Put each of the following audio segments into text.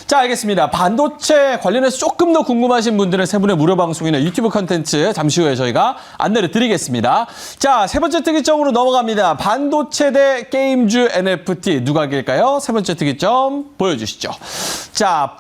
자, 알겠습니다. 반도체 관련해서 조금 더 궁금하신 분들은 세 분의 무료 방송이나 유튜브 컨텐츠 잠시 후에 저희가 안내를 드리겠습니다. 자, 세 번째 특이점으로 넘어갑니다. 반도체 대 게임주 NFT 누가 이길까요? 세 번째 특이점 보여주시죠. 자,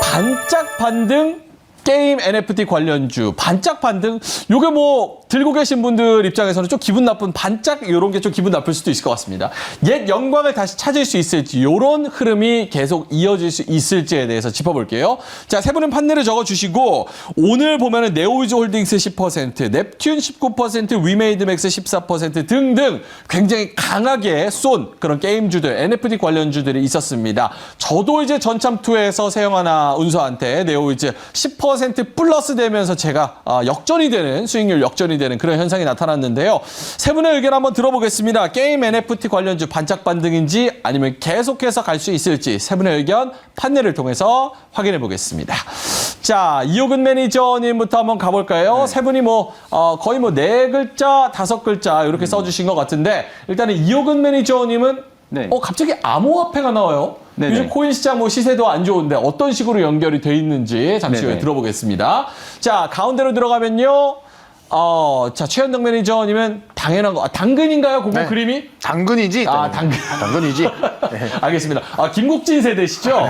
반짝 반등 게임 NFT 관련주, 반짝 반등. 요게 뭐 들고 계신 분들 입장에서는 좀 기분 나쁜 반짝 이런 게 좀 기분 나쁠 수도 있을 것 같습니다. 옛 영광을 다시 찾을 수 있을지 이런 흐름이 계속 이어질 수 있을지에 대해서 짚어볼게요. 자, 세 분은 판넬을 적어주시고 오늘 보면은 네오위즈홀딩스 10%, 넵튠 19%, 위메이드맥스 14% 등등 굉장히 강하게 쏜 그런 게임주들, NFT 관련주들이 있었습니다. 저도 이제 전참2에서 세영하나 운수한테 네오위즈 10% 플러스 되면서 제가 역전이 되는, 수익률 역전이 되는 그런 현상이 나타났는데요. 세 분의 의견 한번 들어보겠습니다. 게임 NFT 관련주 반짝 반등인지 아니면 계속해서 갈 수 있을지 세 분의 의견 판넬을 통해서 확인해 보겠습니다. 자, 이호근 매니저님부터 한번 가볼까요? 세 분이 거의 네 글자, 다섯 글자 이렇게 써주신 것 같은데 일단은 이호근 매니저님은 갑자기 암호화폐가 나와요. 네네. 요즘 코인 시장 시세도 안 좋은데 어떤 식으로 연결이 돼 있는지 잠시 후에 들어보겠습니다. 자, 가운데로 들어가면요. 자, 최현덕 매니저님은 당연한 거. 당근인가요? 그거 그림이? 당근이지. 당근이지. 네. 알겠습니다. 김국진 세대시죠?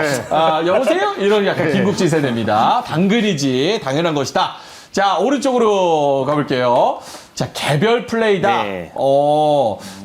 여보세요? 이런 약간 김국진 세대입니다. 당근이지. 당연한 것이다. 자, 오른쪽으로 가볼게요. 자, 개별 플레이다. 네.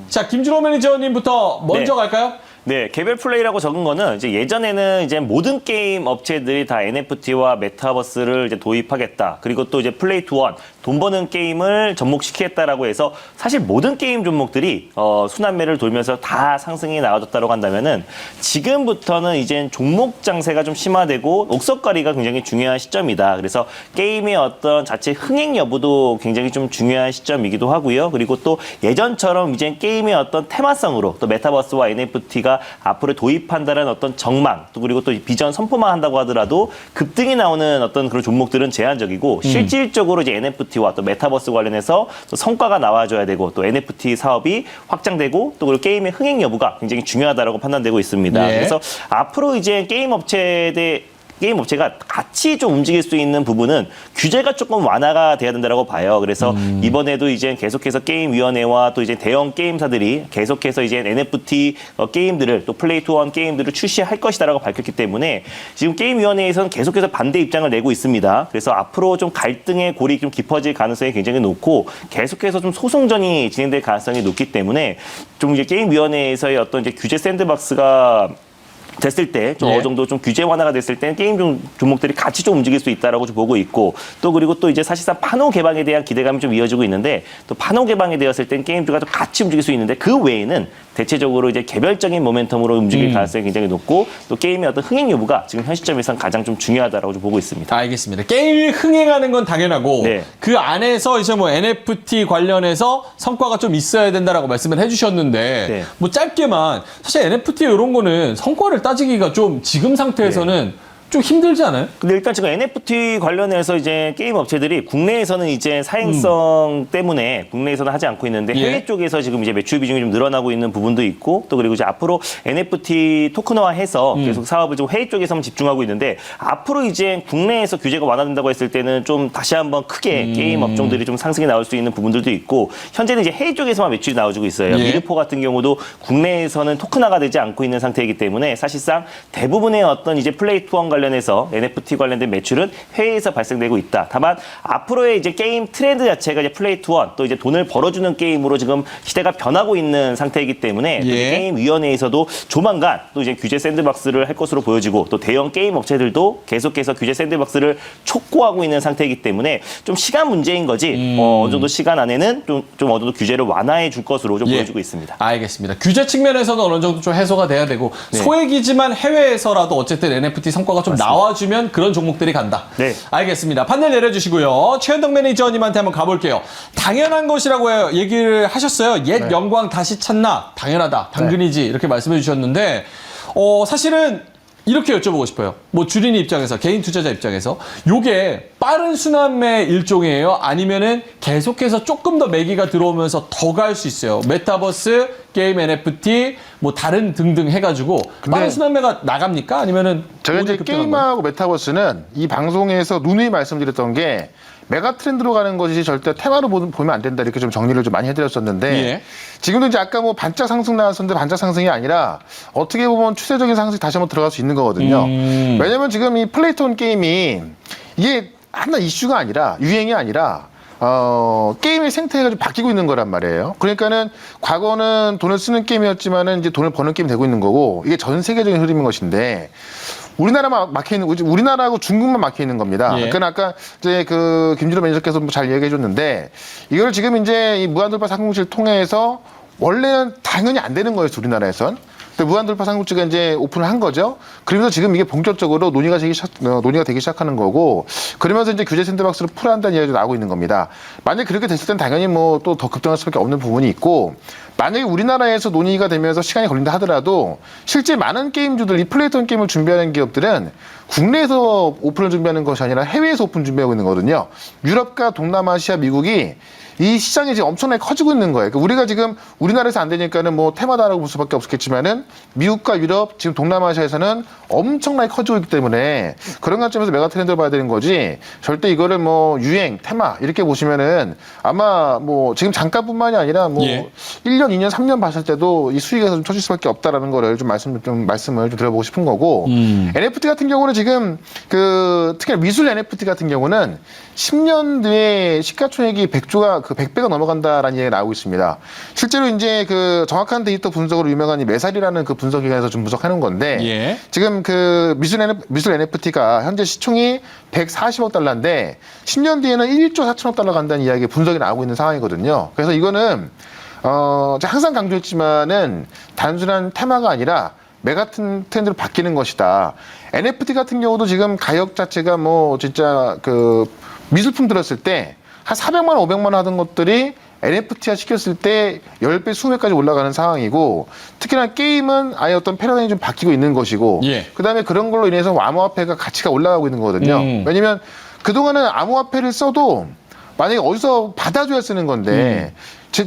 자, 김준호 매니저님부터 먼저 갈까요? 네, 개별 플레이라고 적은 거는 이제 예전에는 이제 모든 게임 업체들이 다 NFT와 메타버스를 이제 도입하겠다. 그리고 또 이제 플레이 투 원, 돈 버는 게임을 접목시키겠다라고 해서 사실 모든 게임 종목들이 순환매를 돌면서 다 상승이 나와줬다고 한다면은 지금부터는 이제 종목 장세가 좀 심화되고 옥석가리가 굉장히 중요한 시점이다. 그래서 게임의 어떤 자체 흥행 여부도 굉장히 좀 중요한 시점이기도 하고요. 그리고 또 예전처럼 이제 게임의 어떤 테마성으로 또 메타버스와 NFT가 앞으로 도입한다는 어떤 정망, 또 그리고 또 비전 선포만 한다고 하더라도 급등이 나오는 어떤 그런 종목들은 제한적이고 실질적으로 이제 NFT와 또 메타버스 관련해서 또 성과가 나와줘야 되고 또 NFT 사업이 확장되고 또 그리고 게임의 흥행 여부가 굉장히 중요하다라고 판단되고 있습니다. 그래서 앞으로 이제 게임 업체가 같이 좀 움직일 수 있는 부분은 규제가 조금 완화가 돼야 된다고 봐요. 그래서 이번에도 이제 계속해서 게임위원회와 또 이제 대형 게임사들이 계속해서 이제 NFT 게임들을 또 플레이 투 원 게임들을 출시할 것이다라고 밝혔기 때문에 지금 게임위원회에서는 계속해서 반대 입장을 내고 있습니다. 그래서 앞으로 좀 갈등의 골이 좀 깊어질 가능성이 굉장히 높고 계속해서 좀 소송전이 진행될 가능성이 높기 때문에 좀 이제 게임위원회에서의 어떤 이제 규제 샌드박스가 됐을 때 좀 어느 정도 좀 규제 완화가 됐을 때는 게임 종목들이 같이 좀 움직일 수 있다라고 좀 보고 있고 또 그리고 또 이제 사실상 판호 개방에 대한 기대감이 좀 이어지고 있는데 또 판호 개방이 되었을 땐 게임주가 좀 같이 움직일 수 있는데 그 외에는 대체적으로 이제 개별적인 모멘텀으로 움직일 가능성이 굉장히 높고 또 게임의 어떤 흥행 여부가 지금 현 시점에서는 가장 좀 중요하다라고 좀 보고 있습니다. 알겠습니다. 게임이 흥행하는 건 당연하고 그 안에서 이제 NFT 관련해서 성과가 좀 있어야 된다라고 말씀을 해주셨는데 짧게만 사실 NFT 이런 거는 성과를 따지기가 좀 지금 상태에서는 좀 힘들지 않아요? 근데 일단 지금 NFT 관련해서 이제 게임 업체들이 국내에서는 이제 사행성 때문에 국내에서는 하지 않고 있는데 해외 쪽에서 지금 이제 매출 비중이 좀 늘어나고 있는 부분도 있고 또 그리고 이제 앞으로 NFT 토큰화해서 계속 사업을 좀 해외 쪽에서만 집중하고 있는데 앞으로 이제 국내에서 규제가 완화된다고 했을 때는 좀 다시 한번 크게 게임 업종들이 좀 상승이 나올 수 있는 부분들도 있고 현재는 이제 해외 쪽에서만 매출이 나와주고 있어요. 미르포 같은 경우도 국내에서는 토큰화가 되지 않고 있는 상태이기 때문에 사실상 대부분의 어떤 이제 플레이 투 원 관련해서 NFT 관련된 매출은 해외에서 발생되고 있다. 다만 앞으로의 이제 게임 트렌드 자체가 이제 플레이 투 원 또 이제 돈을 벌어주는 게임으로 지금 시대가 변하고 있는 상태이기 때문에 게임 위원회에서도 조만간 또 이제 규제 샌드박스를 할 것으로 보여지고 또 대형 게임 업체들도 계속해서 규제 샌드박스를 촉구하고 있는 상태이기 때문에 좀 시간 문제인 거지 어느 정도 시간 안에는 좀 어느 정도 규제를 완화해 줄 것으로 좀 보여지고 있습니다. 알겠습니다. 규제 측면에서는 어느 정도 좀 해소가 돼야 되고 소액이지만 해외에서라도 어쨌든 NFT 성과가 좀 나와주면 그런 종목들이 간다. 알겠습니다. 판넬 내려주시고요. 최현덕 매니저님한테 한번 가볼게요. 당연한 것이라고 얘기를 하셨어요. 옛 영광 다시 찾나? 당연하다. 당근이지. 이렇게 말씀해 주셨는데 사실은 이렇게 여쭤보고 싶어요. 뭐 주린이 입장에서, 개인 투자자 입장에서 요게 빠른 순환매 일종이에요? 아니면은 계속해서 조금 더 매기가 들어오면서 더 갈 수 있어요? 메타버스, 게임 NFT 뭐 다른 등등 해가지고 빠른 순환매가 나갑니까? 아니면은 제가 이제 게임하고 메타버스는 이 방송에서 누누이 말씀드렸던 게 메가 트렌드로 가는 것이 절대 테마로 보면 안 된다 이렇게 좀 정리를 좀 많이 해드렸었는데 예. 지금도 이제 아까 뭐 반짝 상승 나왔었는데 반짝 상승이 아니라 어떻게 보면 추세적인 상승이 다시 한번 들어갈 수 있는 거거든요. 왜냐면 지금 이 플레이톤 게임이 이게 하나 이슈가 아니라 유행이 아니라 게임의 생태계가 좀 바뀌고 있는 거란 말이에요. 그러니까는 과거는 돈을 쓰는 게임이었지만은 이제 돈을 버는 게임이 되고 있는 거고 이게 전 세계적인 흐름인 것인데 우리나라만 막혀 있는 우리나라하고 중국만 막혀 있는 겁니다. 예. 그러니까 아까 이제 그 김준호 매니저께서 잘 얘기해 줬는데 이걸 지금 이제 이 무한돌파 상공지를 통해서 원래는 당연히 안 되는 거였어 우리나라에선. 근데 무한돌파 상공지가 이제 오픈을 한 거죠. 그러면서 지금 이게 본격적으로 논의가 되기 시작하는 거고, 그러면서 이제 규제 샌드박스를 풀어야 한다는 이야기가 나오고 있는 겁니다. 만약에 그렇게 됐을 땐 당연히 뭐 또 더 급등할 수밖에 없는 부분이 있고, 만약에 우리나라에서 논의가 되면서 시간이 걸린다 하더라도 실제 많은 게임주들, 이 플레이톤 게임을 준비하는 기업들은 국내에서 오픈을 준비하는 것이 아니라 해외에서 오픈 준비하고 있는 거거든요. 유럽과 동남아시아, 미국이 이 시장이 지금 엄청나게 커지고 있는 거예요. 그러니까 우리가 지금 우리나라에서 안 되니까는 뭐 테마다라고 볼 수밖에 없겠지만은 미국과 유럽, 지금 동남아시아에서는 엄청나게 커지고 있기 때문에 그런 관점에서 메가 트렌드를 봐야 되는 거지 절대 이거를 뭐 유행, 테마 이렇게 보시면은 아마 뭐 지금 잠깐뿐만이 아니라 뭐 1년, 2년, 3년 봤을 때도 이 수익에서 좀 터질 수밖에 없다라는 거를 좀 말씀을 좀 드려보고 싶은 거고 NFT 같은 경우는 지금 그 특히 미술 NFT 같은 경우는 10년 뒤에 시가총액이 100배가 넘어간다라는 얘기가 나오고 있습니다. 실제로 이제 그 정확한 데이터 분석으로 유명한 이 메살이라는 그 분석 기관에서 좀 분석하는 건데 지금 그 미술 NFT가 현재 시총이 140억 달러인데 10년 뒤에는 1조 4천억 달러 간다는 이야기 분석이 나오고 있는 상황이거든요. 그래서 이거는 제가 항상 강조했지만은 단순한 테마가 아니라 메가 트렌드로 바뀌는 것이다. NFT 같은 경우도 지금 가격 자체가 뭐 진짜 그 미술품 들었을 때 한 400만 원, 500만 원 하던 것들이 NFT화 시켰을 때 10배, 20배까지 올라가는 상황이고 특히나 게임은 아예 어떤 패러다임이 좀 바뀌고 있는 것이고 그다음에 그런 걸로 인해서 암호화폐가 가치가 올라가고 있는 거거든요. 왜냐면 그동안은 암호화폐를 써도 만약에 어디서 받아줘야 쓰는 건데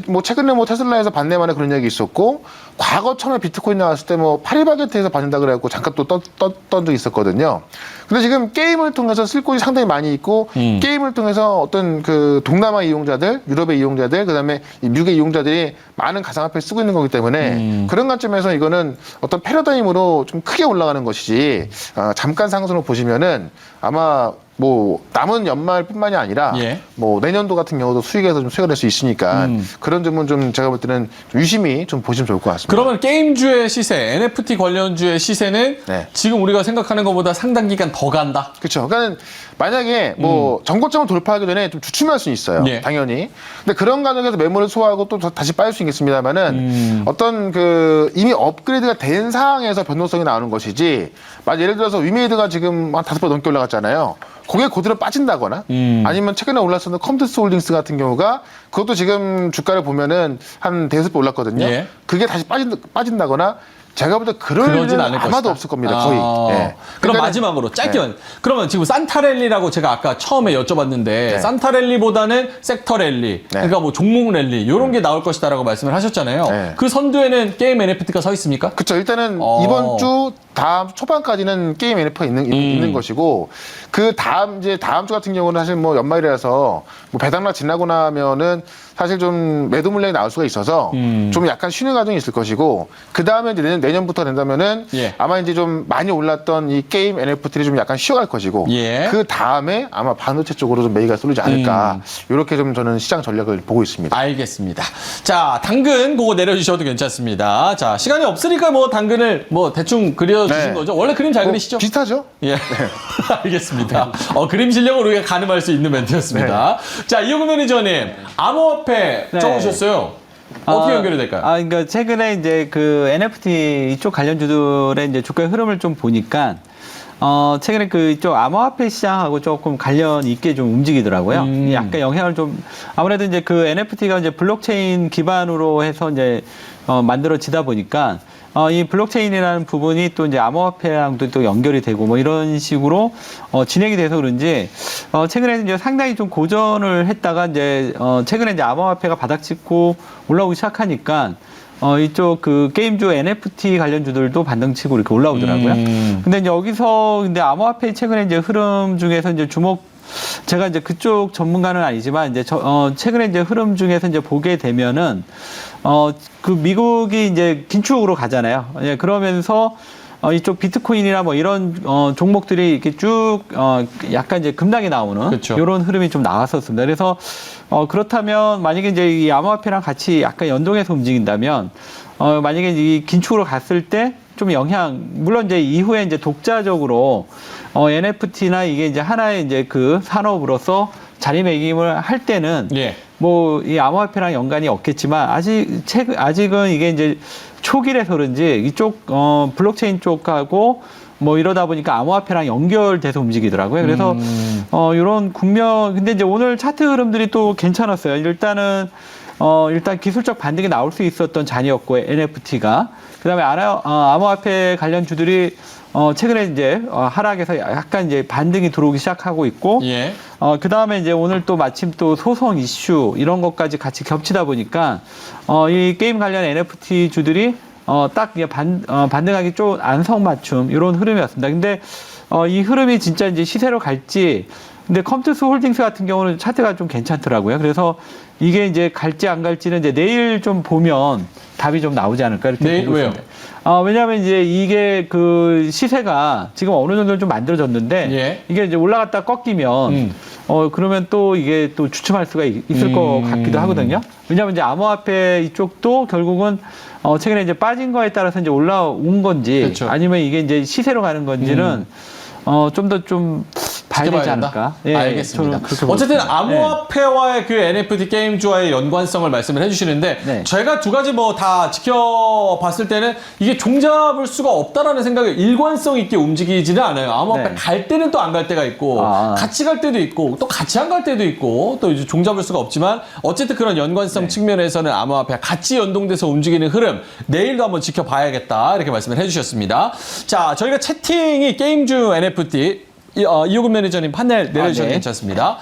뭐 최근에 뭐 테슬라에서 반대만에 그런 얘기 있었고 과거 처음에 비트코인 나왔을 때 뭐 파리바게트에서 받는다 그래갖고 잠깐 또 떴던 적이 있었거든요. 근데 지금 게임을 통해서 쓸 곳이 상당히 많이 있고 게임을 통해서 어떤 그 동남아 이용자들, 유럽의 이용자들, 그다음에 미국의 이용자들이 많은 가상화폐를 쓰고 있는 거기 때문에 그런 관점에서 이거는 어떤 패러다임으로 좀 크게 올라가는 것이지 잠깐 상승으로 보시면은 아마 뭐 남은 연말뿐만이 아니라 뭐 내년도 같은 경우도 수익에서 좀 수익을 낼 수 있으니까 그런 점은 좀 제가 볼 때는 좀 유심히 좀 보시면 좋을 것 같습니다. 그러면 게임주의 시세, NFT 관련주의 시세는 지금 우리가 생각하는 것보다 상당 기간 더 간다. 그렇죠. 그러니까 만약에 뭐 정고점을 돌파하기 전에 좀 주춤할 수는 있어요. 당연히. 근데 그런 과정에서 매물을 소화하고 또 다시 빠질 수 있겠습니다만은 어떤 그 이미 업그레이드가 된 상황에서 변동성이 나오는 것이지. 예를 들어서 위메이드가 지금 한 5배 넘게 올라갔잖아요. 그게 그대로 빠진다거나 아니면 최근에 올랐었던 컴퓨터 홀딩스 같은 경우가 그것도 지금 주가를 보면은 한 대여섯 배 올랐거든요. 그게 다시 빠진다거나 제가 볼 때 그럴 일은 아마도 없을 겁니다. 거의. 그럼 마지막으로 짧게만. 그러면 지금 산타랠리라고 제가 아까 처음에 여쭤봤는데 산타랠리보다는 섹터랠리, 그러니까 뭐 종목랠리 이런 게 나올 것이다라고 말씀을 하셨잖아요. 그 선두에는 게임 NFT가 서 있습니까? 그렇죠. 일단은 이번 주 다음 초반까지는 게임 NFT가 있는 것이고 그 다음 주 같은 경우는 사실 뭐 연말이라서 뭐 배당락 지나고 나면은 사실 좀 매도 물량이 나올 수가 있어서 좀 약간 쉬는 과정이 있을 것이고 그 다음에 이제 내년부터 된다면은 아마 이제 좀 많이 올랐던 이 게임 NFT를 좀 약간 쉬어갈 것이고 그 다음에 아마 반도체 쪽으로 좀 매기가 쏠리지 않을까 이렇게 좀 저는 시장 전략을 보고 있습니다. 알겠습니다. 자, 당근 그거 내려주셔도 괜찮습니다. 자, 시간이 없으니까 뭐 당근을 뭐 대충 그려주신 거죠. 원래 그림 잘 그리시죠? 비슷하죠? 알겠습니다. 그림 실력으로 우리가 가늠할 수 있는 멘트였습니다. 자, 이용근 매니저님, 암호화폐 적으셨어요. 어떻게 연결이 될까요? 그러니까 최근에 이제 그 NFT 이쪽 관련주들의 이제 주가의 흐름을 좀 보니까 최근에 그쪽 암호화폐 시장하고 조금 관련 있게 좀 움직이더라고요. 약간 영향을 좀 아무래도 이제 그 NFT가 이제 블록체인 기반으로 해서 이제 만들어지다 보니까 이 블록체인이라는 부분이 또 이제 암호화폐랑도 또 연결이 되고 뭐 이런 식으로 진행이 돼서 그런지 최근에 이제 상당히 좀 고전을 했다가 이제 최근에 이제 암호화폐가 바닥 찍고 올라오기 시작하니까 이쪽 그 게임주 NFT 관련주들도 반등치고 이렇게 올라오더라고요. 근데 이제 여기서 근데 암호화폐 최근에 이제 흐름 중에서 이제 제가 이제 그쪽 전문가는 아니지만 이제 최근에 이제 흐름 중에서 이제 보게 되면은 그 미국이 이제 긴축으로 가잖아요. 예, 그러면서 이쪽 비트코인이나 뭐 이런 종목들이 이렇게 쭉 약간 이제 급락이 나오는 그쵸. 이런 흐름이 좀 나왔었습니다. 그래서 그렇다면 만약에 이제 이 암호화폐랑 같이 약간 연동해서 움직인다면 만약에 이 긴축으로 갔을 때 좀 물론 이제 이후에 이제 독자적으로 NFT나 이게 이제 하나의 이제 그 산업으로서 자리매김을 할 때는 예. 뭐 이 암호화폐랑 연관이 없겠지만 아직은 이게 이제 초기라서 그런지 이쪽 블록체인 쪽하고 뭐 이러다 보니까 암호화폐랑 연결돼서 움직이더라고요. 그래서 이런 국면 근데 이제 오늘 차트 흐름들이 또 괜찮았어요. 일단 기술적 반등이 나올 수 있었던 잔이었고 NFT가 그다음에 암호화폐 관련 주들이 최근에 이제 하락해서 약간 이제 반등이 들어오기 시작하고 있고 예. 그다음에 이제 오늘 또 마침 또 소송 이슈 이런 것까지 같이 겹치다 보니까 이 게임 관련 NFT 주들이 딱 반등하기 좀 안성맞춤 이런 흐름이었습니다. 근데 이 흐름이 진짜 이제 시세로 갈지 근데 컴투스 홀딩스 같은 경우는 차트가 좀 괜찮더라고요. 그래서 이게 이제 갈지 안 갈지는 이제 내일 좀 보면 답이 좀 나오지 않을까 이렇게 내일 보고 왜요? 있습니다. 왜냐하면 이제 이게 그 시세가 지금 어느 정도 좀 만들어졌는데 예. 이게 이제 올라갔다 꺾이면 그러면 또 이게 또 주춤할 수가 있을 것 같기도 하거든요. 왜냐하면 이제 암호화폐 이쪽도 결국은 최근에 이제 빠진 거에 따라서 이제 올라온 건지 그렇죠. 아니면 이게 이제 시세로 가는 건지는 좀 더 좀 봐야 지켜봐야 되지 된다? 않을까? 예, 알겠습니다. 저는 그렇게 어쨌든 보겠습니다. 암호화폐와의 그 NFT 게임주와의 연관성을 말씀을 해주시는데 네. 제가 두 가지 뭐 다 지켜봤을 때는 이게 종잡을 수가 없다라는 생각에 일관성 있게 움직이지는 않아요. 암호화폐 네. 갈 때는 또 안 갈 때가 있고 같이 갈 때도 있고 또 같이 안 갈 때도 있고 또 이제 종잡을 수가 없지만 어쨌든 그런 연관성 네. 측면에서는 암호화폐가 같이 연동돼서 움직이는 흐름 내일도 한번 지켜봐야겠다 이렇게 말씀을 해주셨습니다. 자, 저희가 채팅이 게임주 NFT 이호근 매니저님 판넬 내려주셔도 네. 괜찮습니다.